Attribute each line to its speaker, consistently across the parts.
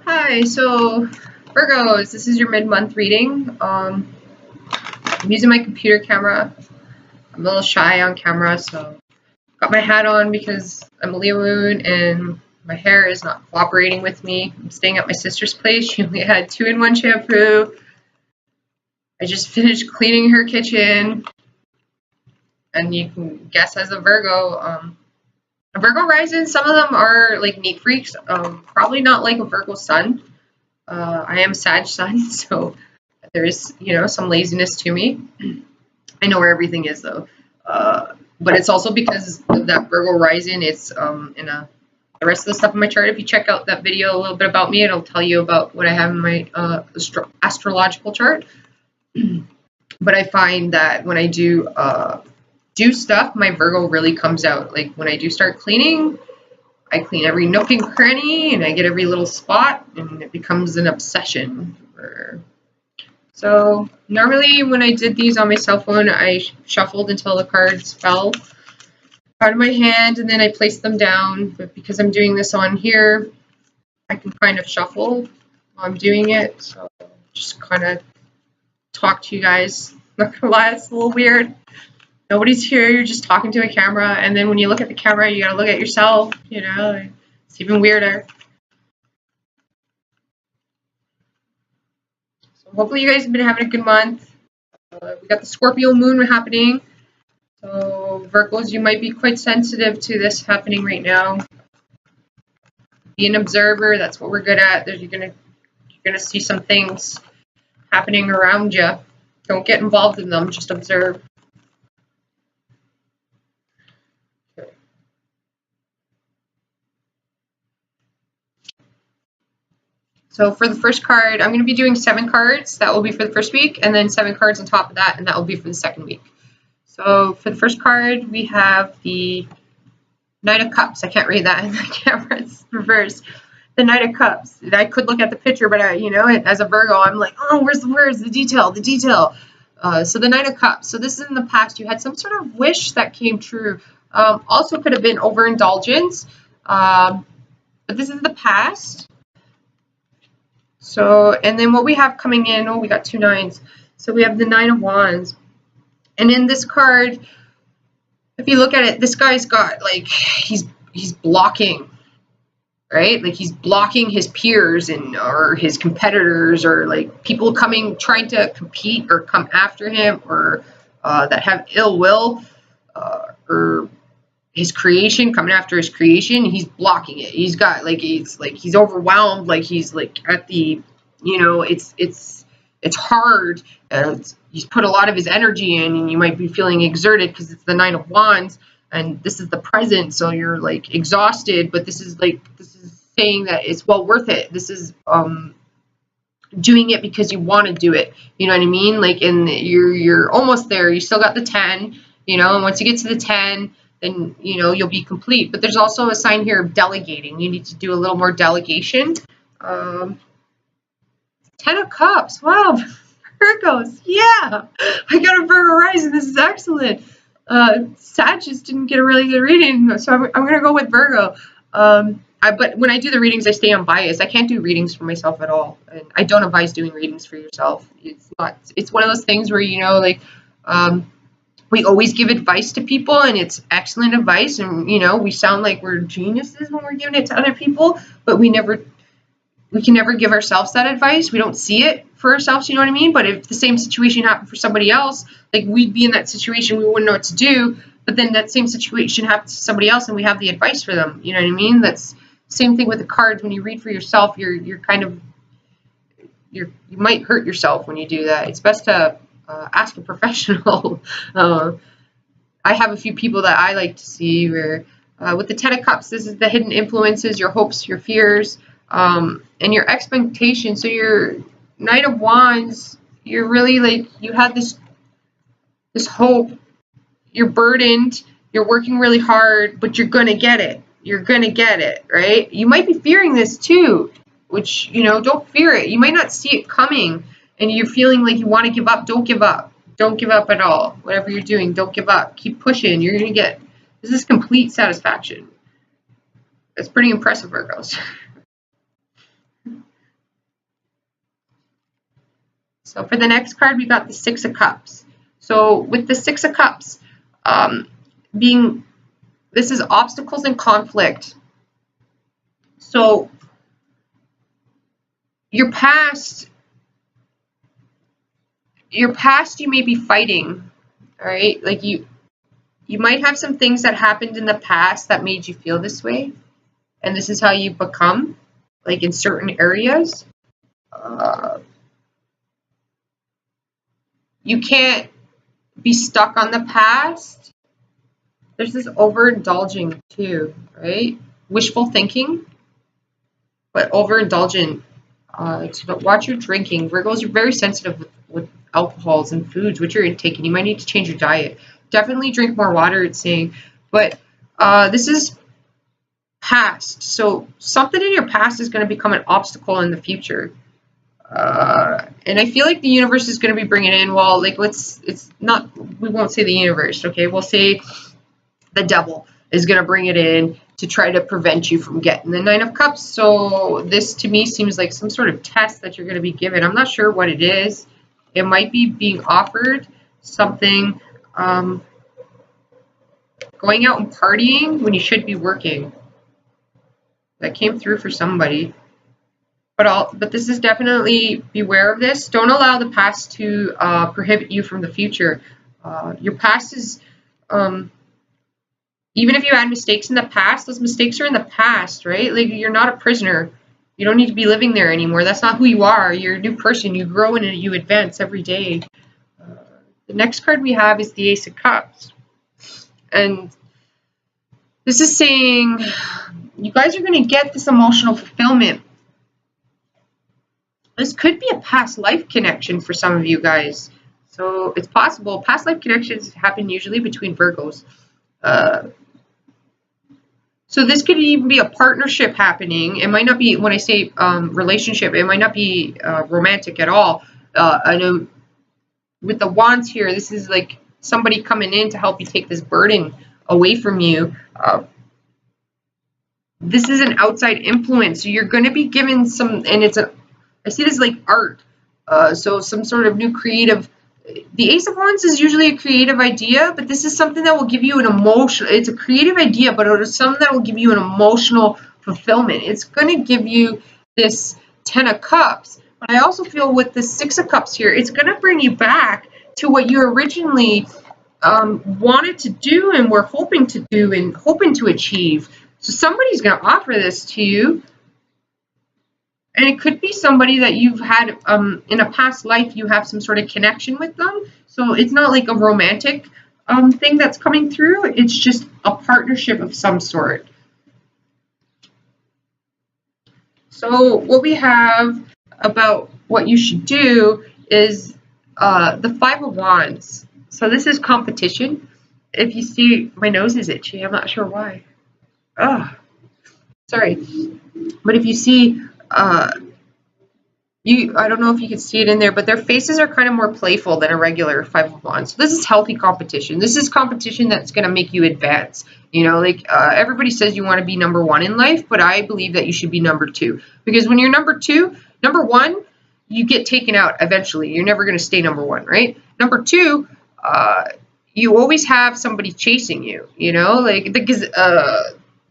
Speaker 1: Hi, so Virgos, this is your mid-month reading. I'm using my computer camera. I'm a little shy on camera, so got my hat on because I'm a Leo moon and my hair is not cooperating with me. I'm staying at my sister's place. She only had 2-in-1 shampoo. I just finished cleaning her kitchen, and you can guess as a Virgo rising, some of them are like neat freaks. Probably not like a Virgo sun. I am a Sag sun, so there's, some laziness to me. I know where everything is though. But it's also because of that Virgo rising. It's the rest of the stuff in my chart. If you check out that video a little bit about me, it'll tell you about what I have in my astrological chart. But I find that when I do stuff, my Virgo really comes out. Like when I do start cleaning, I clean every nook and cranny and I get every little spot and it becomes an obsession. So normally when I did these on my cell phone, I shuffled until the cards fell out of my hand and then I placed them down. But because I'm doing this on here, I can kind of shuffle while I'm doing it. So just kind of talk to you guys. Not gonna lie, it's a little weird. Nobody's here, you're just talking to a camera, and then when you look at the camera, you gotta look at yourself, it's even weirder. So hopefully you guys have been having a good month. We got the Scorpio moon happening, so Virgos, you might be quite sensitive to this happening right now. Be an observer, that's what we're good at. You're gonna see some things happening around you. Don't get involved in them, just observe. So for the first card, I'm going to be doing 7 cards. That will be for the first week, and then 7 cards on top of that, and that will be for the second week. So for the first card, we have the Knight of Cups. I can't read that in the camera. It's reversed. The Knight of Cups. I could look at the picture, but as a Virgo, I'm like, oh, where's the detail? So the Knight of Cups. So this is in the past. You had some sort of wish that came true. Also could have been overindulgence. But this is the past. So, and then what we have coming in, we got 2 9s. So we have the 9 of Wands. And in this card, if you look at it, this guy's got, like, he's blocking, right? Like, he's blocking his peers or his competitors or, like, people trying to compete or come after him or that have ill will or his creation, coming after his creation, he's blocking it. He's got he's overwhelmed, like he's like at the, it's hard. He's put a lot of his energy in, and you might be feeling exerted because it's the 9 of Wands, and this is the present, so you're like exhausted. But this is saying that it's well worth it. This is doing it because you want to do it. You know what I mean? Like, and you're almost there. You still got the 10. And once you get to the 10. Then, you'll be complete. But there's also a sign here of delegating. You need to do a little more delegation. 10 of Cups. Wow. Virgos. Yeah. I got a Virgo rising. This is excellent. Sag just didn't get a really good reading, so I'm going to go with Virgo. But when I do the readings, I stay unbiased. I can't do readings for myself at all. And I don't advise doing readings for yourself. It's one of those things where, we always give advice to people, and it's excellent advice, and we sound like we're geniuses when we're giving it to other people, but we can never give ourselves that advice. We don't see it for ourselves, you know what I mean? But if the same situation happened for somebody else, like, we'd be in that situation, we wouldn't know what to do, but then that same situation happens to somebody else and we have the advice for them, you know what I mean? That's the same thing with the cards. When you read for yourself, you might hurt yourself when you do that. It's best to ask a professional. I have a few people that I like to see where with the 10 of Cups, this is the hidden influences, your hopes, your fears, and your expectations. So your Knight of Wands, you're really like, you had this hope, you're burdened, you're working really hard, but you're going to get it. You're going to get it, right? You might be fearing this too, which, don't fear it. You might not see it coming, and you're feeling like you want to give up. Don't give up. Don't give up at all. Whatever you're doing, don't give up. Keep pushing. You're going to get, this is complete satisfaction. That's pretty impressive, Virgos. So for the next card, we got the Six of Cups. So with the Six of Cups, this is obstacles and conflict. So your past you may be fighting, all right? Like you might have some things that happened in the past that made you feel this way, and this is how you become, like in certain areas. You can't be stuck on the past. There's this overindulging too, right? Wishful thinking, but overindulgent. But watch your drinking. Virgos are very sensitive with alcohols and foods, which you're intaking. You might need to change your diet. Definitely drink more water, it's saying. But this is past. So something in your past is going to become an obstacle in the future. And I feel like the universe is going to be bringing in, well, like we won't say the universe, okay? We'll say the devil is going to bring it in to try to prevent you from getting the Nine of Cups. So this to me seems like some sort of test that you're going to be given. I'm not sure what it is. It might be being offered something, going out and partying when you should be working. That came through for somebody. But this is definitely, beware of this. Don't allow the past to prohibit you from the future. Your past is, even if you had mistakes in the past, those mistakes are in the past, right? Like, you're not a prisoner. You don't need to be living there anymore. That's not who you are. You're a new person. You grow and you advance every day. The next card we have is the Ace of Cups. And this is saying you guys are going to get this emotional fulfillment. This could be a past life connection for some of you guys. So it's possible. Past life connections happen usually between Virgos. So this could even be a partnership happening. It might not be, when I say relationship, it might not be romantic at all. I know with the wands here, this is like somebody coming in to help you take this burden away from you. This is an outside influence. So you're going to be given some, and I see this like art. So some sort of new creative. The Ace of Wands is usually a creative idea, but this is something that will give you an emotional, it's a creative idea, but it is something that will give you an emotional fulfillment. It's going to give you this Ten of Cups. But I also feel with the Six of Cups here, it's going to bring you back to what you originally wanted to do and were hoping to do and hoping to achieve. So somebody's going to offer this to you. And it could be somebody that you've had in a past life, you have some sort of connection with them. So it's not like a romantic thing that's coming through. It's just a partnership of some sort. So what we have about what you should do is the Five of Wands. So this is competition. If you see, my nose is itchy. I'm not sure why. Oh, sorry. But if you see... I don't know if you can see it in there, but their faces are kind of more playful than a regular Five of Wands. So this is healthy competition. This is competition that's going to make you advance. You know, like everybody says you want to be number one in life, but I believe that you should be number two. Because when you're number one, you get taken out eventually. You're never going to stay number one, right? Number two, you always have somebody chasing you, you know, like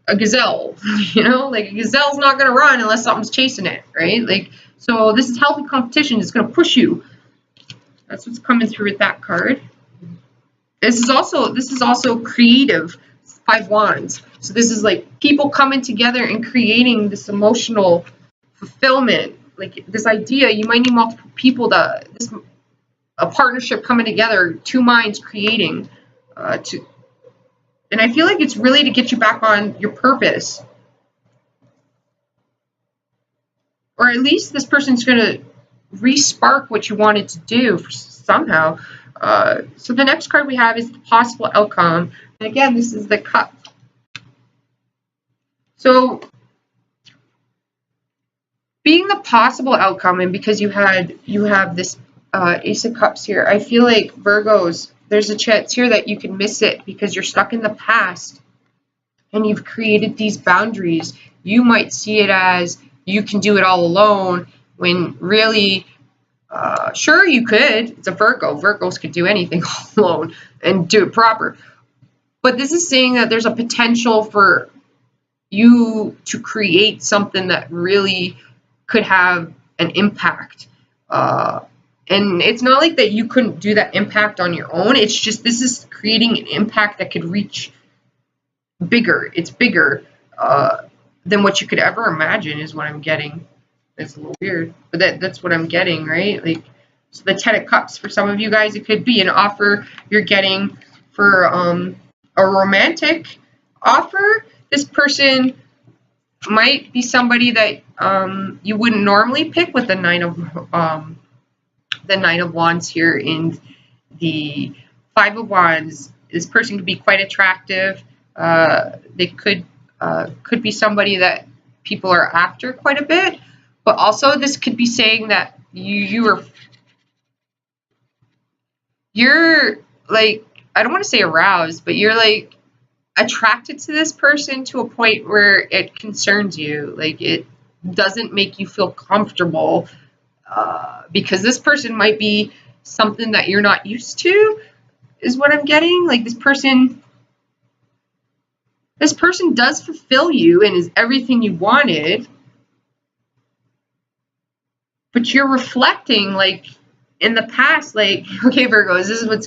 Speaker 1: a gazelle, you know, like a gazelle's not going to run unless something's chasing it, right? Like, so this is healthy competition. It's going to push you. That's what's coming through with that card. This is also creative, Five Wands. So this is like people coming together and creating this emotional fulfillment, like this idea. You might need multiple people a partnership coming together, two minds creating and I feel like it's really to get you back on your purpose. Or at least this person's going to re-spark what you wanted to do somehow. So the next card we have is the possible outcome. And again, this is the cup. So being the possible outcome, and because you have this Ace of Cups here, I feel like Virgos, there's a chance here that you can miss it because you're stuck in the past and you've created these boundaries. You might see it as you can do it all alone when really Sure, you could. It's a Virgo. Virgos could do anything alone and do it proper. But this is saying that there's a potential for you to create something that really could have an impact. And it's not like that you couldn't do that impact on your own. It's just this is creating an impact that could reach bigger. It's bigger than what you could ever imagine is what I'm getting. It's a little weird, but that's what I'm getting, right? Like, so the Ten of Cups for some of you guys, it could be an offer you're getting for a romantic offer. This person might be somebody that you wouldn't normally pick with the Nine of Wands here in the Five of Wands. This person could be quite attractive. They could be somebody that people are after quite a bit. But also, this could be saying that you're like, I don't want to say aroused, but you're like attracted to this person to a point where it concerns you. Like, it doesn't make you feel comfortable because this person might be something that you're not used to, is what I'm getting. Like, this person does fulfill you and is everything you wanted. But you're reflecting, like, in the past, like, okay, Virgos, this is what's,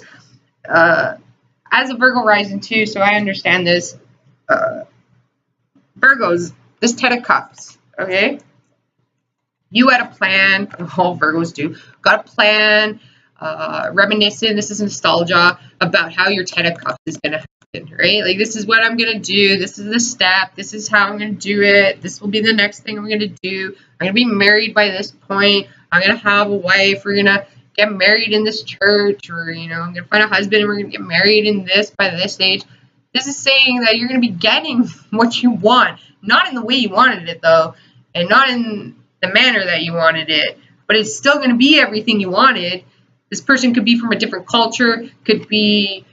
Speaker 1: as a Virgo rising too, so I understand this. Virgos, this Ten of Cups, okay? You had a plan, all Virgos do, got a plan, reminiscent, this is nostalgia, about how your Ten of Cups is going to happen, right? Like, this is what I'm going to do, this is the step, this is how I'm going to do it, this will be the next thing I'm going to do, I'm going to be married by this point, I'm going to have a wife, we're going to get married in this church, or, you know, I'm going to find a husband and we're going to get married in this, by this age. This is saying that you're going to be getting what you want, not in the way you wanted it, though, and not in the manner that you wanted it, but it's still going to be everything you wanted. This person could be from a different culture, could be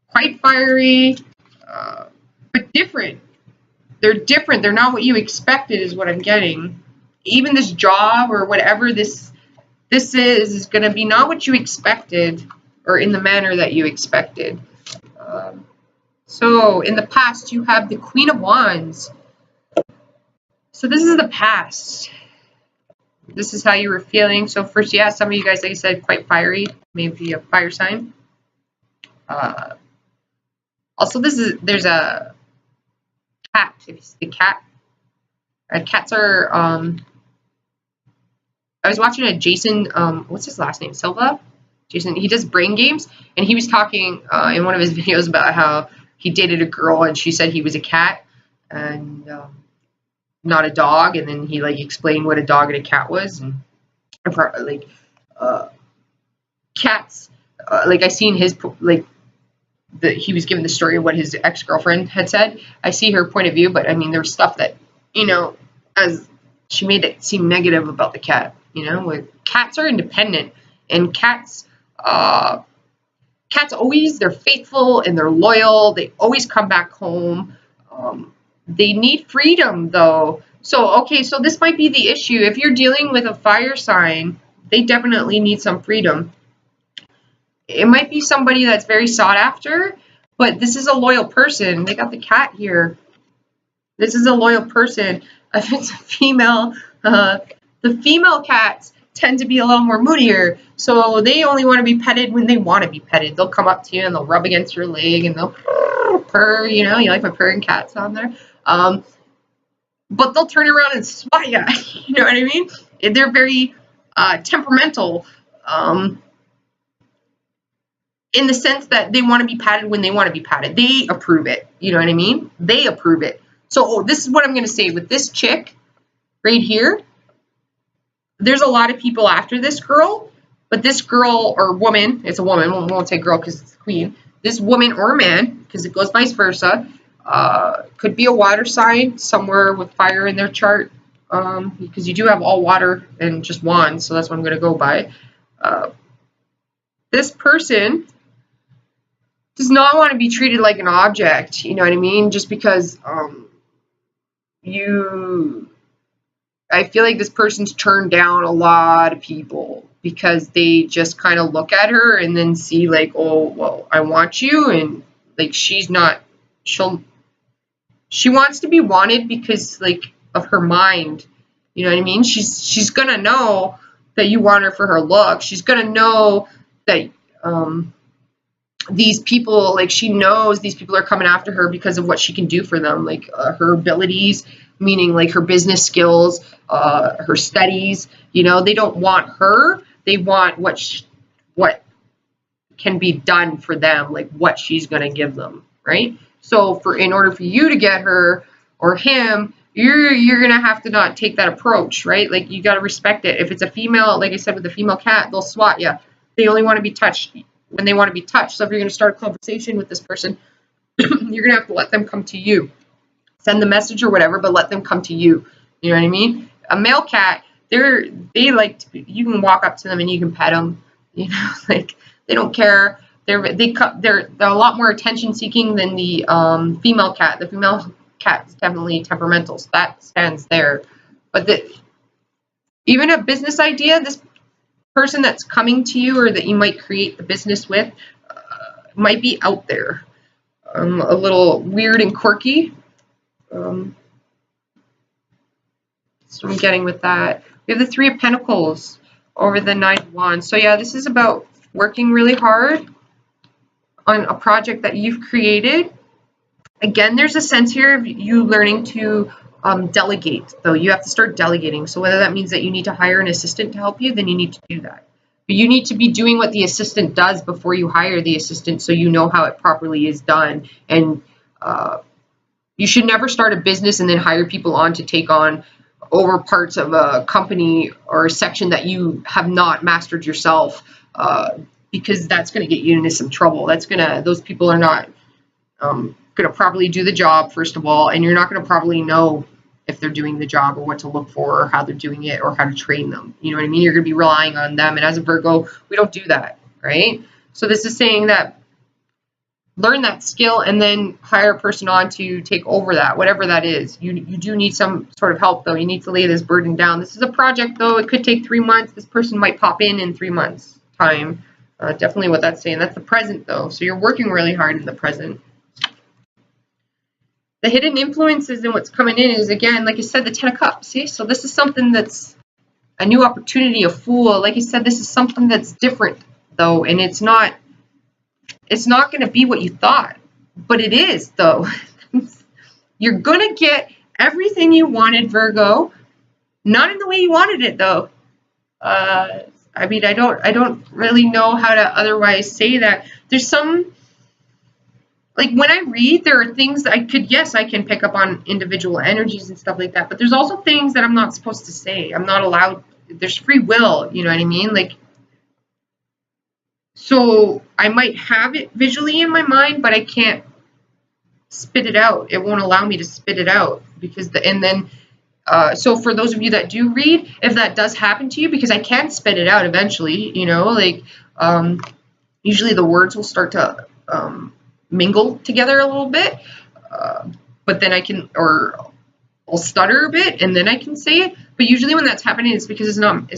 Speaker 1: quite fiery, but different. They're different. They're not what you expected, is what I'm getting. Even this job or whatever this is going to be not what you expected, or in the manner that you expected. So in the past, you have the Queen of Wands. So this is the past. This is how you were feeling. So first, yeah, some of you guys, like I said, quite fiery, maybe a fire sign. Also, there's a cat. If you see the cat, cats are. I was watching a Jason. What's his last name? Silva. Jason. He does brain games, and he was talking in one of his videos about how he dated a girl, and she said he was a cat and not a dog, and then he like explained what a dog and a cat was, and like cats. Like, I seen his like. He was given the story of what his ex-girlfriend had said. I see her point of view, but I mean, there's stuff that, you know, as she made it seem negative about the cat, you know, like, cats are independent, and cats always, they're faithful and they're loyal. They always come back home. They need freedom, though. So, okay, so this might be the issue. If you're dealing with a fire sign, they definitely need some freedom. It might be somebody that's very sought after, but this is a loyal person. They got the cat here. This is a loyal person. If it's a female, the female cats tend to be a little more moodier, so they only want to be petted when they want to be petted. They'll come up to you and they'll rub against your leg and they'll purr, you know, you like my purring cats on there. But they'll turn around and swat you, you know what I mean? They're very temperamental. In the sense that they want to be patted when they want to be patted. They approve it. You know what I mean? They approve it. So this is what I'm going to say. With this chick right here, there's a lot of people after this girl. But this girl or woman, it's a woman. We won't say girl because it's the queen. This woman or man, because it goes vice versa, could be a water sign somewhere with fire in their chart. Because you do have all water and just wands. So that's what I'm going to go by. This person does not want to be treated like an object, you know what I mean? Just because you I feel like this person's turned down a lot of people because they just kind of look at her and then see like, oh, well, I want you, and like she's not, she wants to be wanted because like of her mind. You know what I mean? She's gonna know that you want her for her look. She's gonna know that these people, like she knows these people are coming after her because of what she can do for them, like her abilities, meaning like her business skills, her studies. You know, they don't want her. They want what can be done for them, like what she's going to give them, right? So in order for you to get her or him, you're going to have to not take that approach, right? Like you got to respect it. If it's a female, like I said, with a female cat, they'll swat you. They only want to be touched when they want to be touched. So if you're going to start a conversation with this person, you're going to have to let them come to you. Send the message or whatever, but let them come to you. You know what I mean? A male cat, they like to be, you can walk up to them and you can pet them. You know, like they don't care. They're a lot more attention seeking than the female cat. The female cat is definitely temperamental, so that stands there. But even a business idea, this person that's coming to you or that you might create the business with might be out there, a little weird and quirky. So I'm getting with that. We have the Three of Pentacles over the Nine of Wands. So yeah, this is about working really hard on a project that you've created. Again, there's a sense here of you learning to delegate, though. You have to start delegating. So whether that means that you need to hire an assistant to help you, then you need to do that. But you need to be doing what the assistant does before you hire the assistant, so you know how it properly is done. And you should never start a business and then hire people on to take on over parts of a company or a section that you have not mastered yourself, because that's going to get you into some trouble. Those people are not going to properly do the job, first of all, and you're not going to probably know if they're doing the job or what to look for or how they're doing it or how to train them. You know what I mean? You're going to be relying on them. And as a Virgo, we don't do that, right? So this is saying that learn that skill and then hire a person on to take over that, whatever that is. You do need some sort of help, though. You need to lay this burden down. This is a project, though. It could take 3 months. This person might pop in 3 months' time. Definitely what that's saying. That's the present, though. So you're working really hard in the present. The hidden influences and what's coming in is, again, like I said, the Ten of Cups. See? So this is something that's a new opportunity, a fool. Like I said, this is something that's different, though, and it's not going to be what you thought, but it is, though. You're going to get everything you wanted, Virgo, not in the way you wanted it, though. I mean, I don't really know how to otherwise say that. There's some, like when I read, there are things that I can pick up on individual energies and stuff like that, but there's also things that I'm not supposed to say. I'm not allowed. There's free will, you know what I mean? Like, so I might have it visually in my mind, but I can't spit it out. It won't allow me to spit it out because so for those of you that do read, if that does happen to you, because I can spit it out eventually, you know, like usually the words will start to mingle together a little bit, but then I'll stutter a bit and then I can say it. But usually when that's happening, it's because it's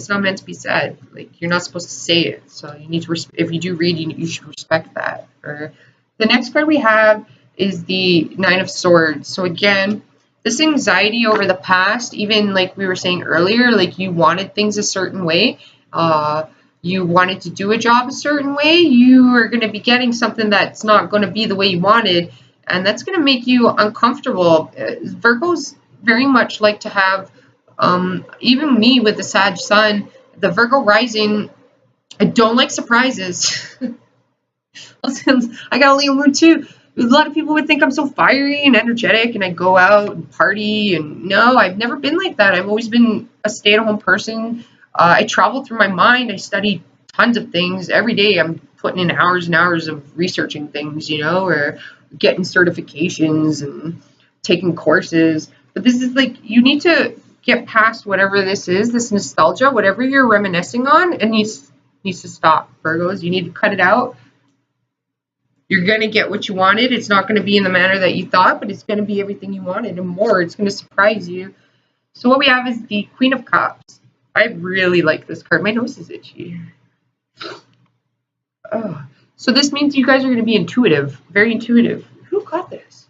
Speaker 1: not meant to be said. Like you're not supposed to say it. So you need to, if you do read, you should respect that. Or the next card we have is the Nine of Swords. So again, this anxiety over the past, even like we were saying earlier, like you wanted things a certain way, you wanted to do a job a certain way, you are going to be getting something that's not going to be the way you wanted, and that's going to make you uncomfortable. Virgos very much like to have, even me with the Sag Sun, the Virgo rising, I don't like surprises. I got a Leo moon too. A lot of people would think I'm so fiery and energetic and I go out and party, and no, I've never been like that. I've always been a stay-at-home person. I travel through my mind. I study tons of things. Every day I'm putting in hours and hours of researching things, you know, or getting certifications and taking courses. But this is like, you need to get past whatever this is, this nostalgia, whatever you're reminiscing on, it needs to stop, Virgos. You need to cut it out. You're going to get what you wanted. It's not going to be in the manner that you thought, but it's going to be everything you wanted and more. It's going to surprise you. So what we have is the Queen of Cups. I really like this card. My nose is itchy. Oh. So this means you guys are going to be intuitive, very intuitive. Who got this?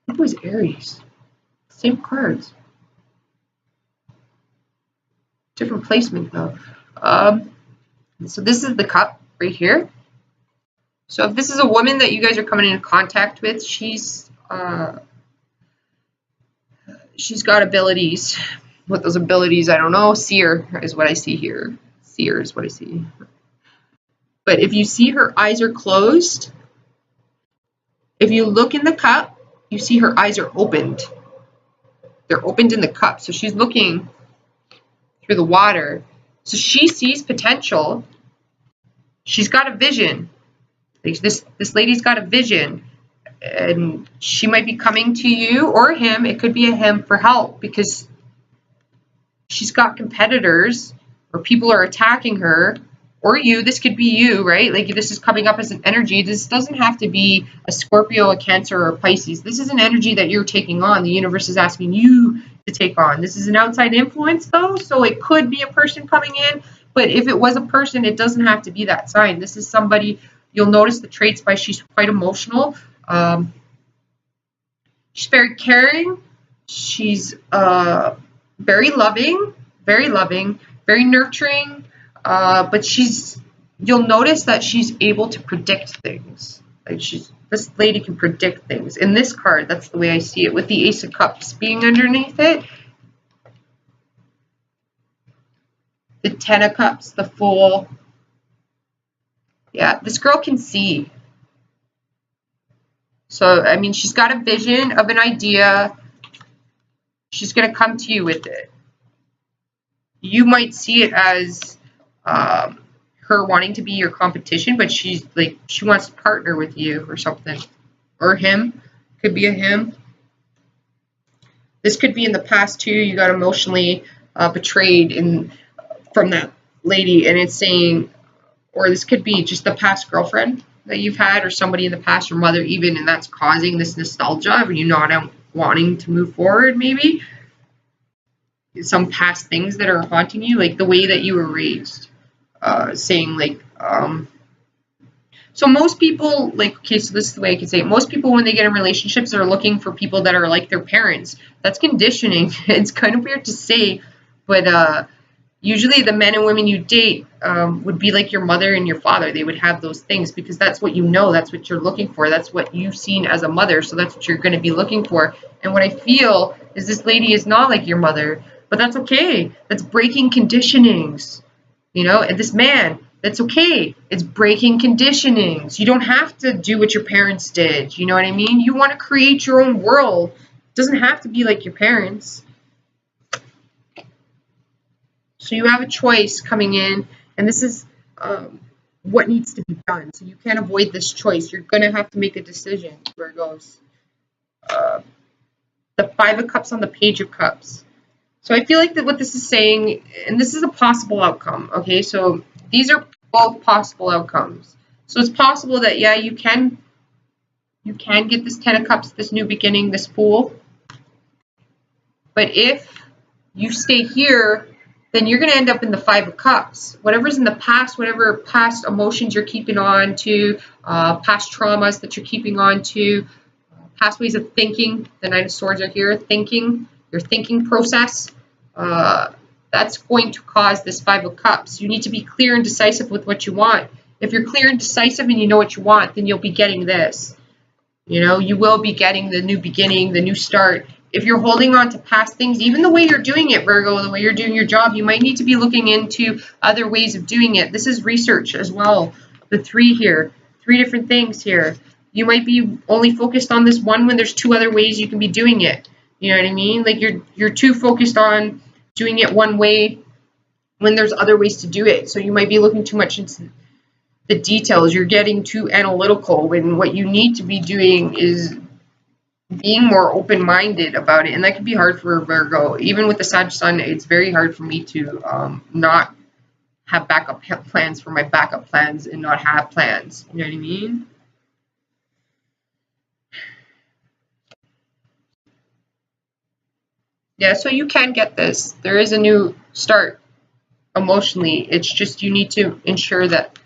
Speaker 1: It was Aries. Same cards. Different placement though. So this is the cup right here. So if this is a woman that you guys are coming into contact with, she's got abilities. What those abilities, I don't know. Seer is what I see here. Seer is what I see. But if you see her eyes are closed, if you look in the cup, you see her eyes are opened. They're opened in the cup. So she's looking through the water. So she sees potential. She's got a vision. Like this lady's got a vision. And she might be coming to you or him. It could be a him for help because she's got competitors or people are attacking her. Or you, this could be you, right? Like this is coming up as an energy. This doesn't have to be a Scorpio, a Cancer, or a Pisces. This is an energy that you're taking on. The universe is asking you to take on. This is an outside influence though, so it could be a person coming in. But if it was a person, it doesn't have to be that sign. This is somebody, you'll notice the traits by she's quite emotional. She's very caring. She's very loving, very nurturing. But you'll notice that she's able to predict things. Like this lady can predict things. In this card, that's the way I see it, with the Ace of Cups being underneath it. The Ten of Cups, the Fool. Yeah, this girl can see. So, I mean, she's got a vision of an idea. She's going to come to you with it. You might see it as her wanting to be your competition, but she's like, she wants to partner with you or something. Or him. Could be a him. This could be in the past too. You got emotionally betrayed from that lady, and it's saying, or this could be just the past girlfriend that you've had, or somebody in the past, your mother even, and that's causing this nostalgia of you not wanting to move forward. Maybe some past things that are haunting you, like the way that you were raised. Saying like, so most people, like, okay, so this is the way I can say it. Most people, when they get in relationships, are looking for people that are like their parents. That's conditioning. It's kind of weird to say, but usually the men and women you date would be like your mother and your father. They would have those things because that's what you know. That's what you're looking for. That's what you've seen as a mother. So that's what you're going to be looking for. And what I feel is this lady is not like your mother, but that's okay. That's breaking conditionings. You know, and this man, that's okay. It's breaking conditionings. You don't have to do what your parents did. You know what I mean? You want to create your own world. It doesn't have to be like your parents. So you have a choice coming in, and this is what needs to be done. So you can't avoid this choice. You're going to have to make a decision, Virgos. The Five of Cups on the Page of Cups. So I feel like that what this is saying, and this is a possible outcome, okay? So these are both possible outcomes. So it's possible that, yeah, you can get this Ten of Cups, this new beginning, this Fool. But if you stay here, then you're going to end up in the Five of Cups. Whatever's in the past, whatever past emotions you're keeping on to, past traumas that you're keeping on to, past ways of thinking. The Knight of Swords are here, thinking. Your thinking process, that's going to cause this Five of Cups. You need to be clear and decisive with what you want. If you're clear and decisive and you know what you want, then you'll be getting this. You know, you will be getting the new beginning, the new start. If you're holding on to past things, even the way you're doing it, Virgo, the way you're doing your job, you might need to be looking into other ways of doing it. This is research as well. The three here, three different things here. You might be only focused on this one when there's two other ways you can be doing it. You know what I mean? Like you're too focused on doing it one way when there's other ways to do it. So you might be looking too much into the details. You're getting too analytical when what you need to be doing is being more open-minded about it. And that can be hard for Virgo. Even with the Sag Sun, it's very hard for me to not have backup plans for my backup plans and not have plans. You know what I mean? Yeah, so you can get this. There is a new start emotionally. It's just you need to ensure that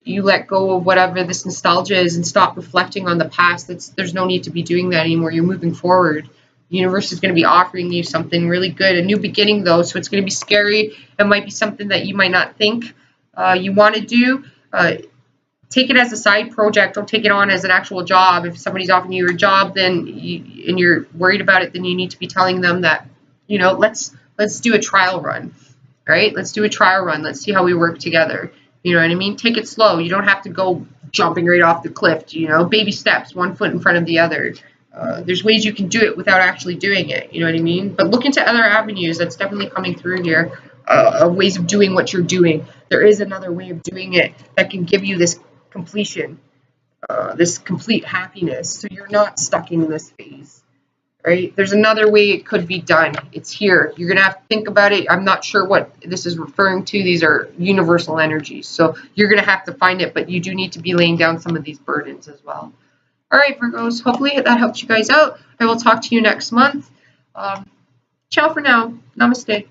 Speaker 1: you let go of whatever this nostalgia is and stop reflecting on the past. There's no need to be doing that anymore. You're moving forward. The universe is going to be offering you something really good, a new beginning though, so it's going to be scary. It might be something that you might not think you want to do. Take it as a side project. Don't take it on as an actual job. If somebody's offering you a job, then and you're worried about it, then you need to be telling them that, let's do a trial run, right? Let's do a trial run. Let's see how we work together. You know what I mean? Take it slow. You don't have to go jumping right off the cliff. Baby steps, one foot in front of the other. There's ways you can do it without actually doing it. You know what I mean? But look into other avenues. That's definitely coming through here. Of ways of doing what you're doing. There is another way of doing it that can give you this completion, this complete happiness. So you're not stuck in this phase, right? There's another way it could be done. It's here. You're going to have to think about it. I'm not sure what this is referring to. These are universal energies. So you're going to have to find it, but you do need to be laying down some of these burdens as well. All right, Virgos, hopefully that helps you guys out. I will talk to you next month. Ciao for now. Namaste.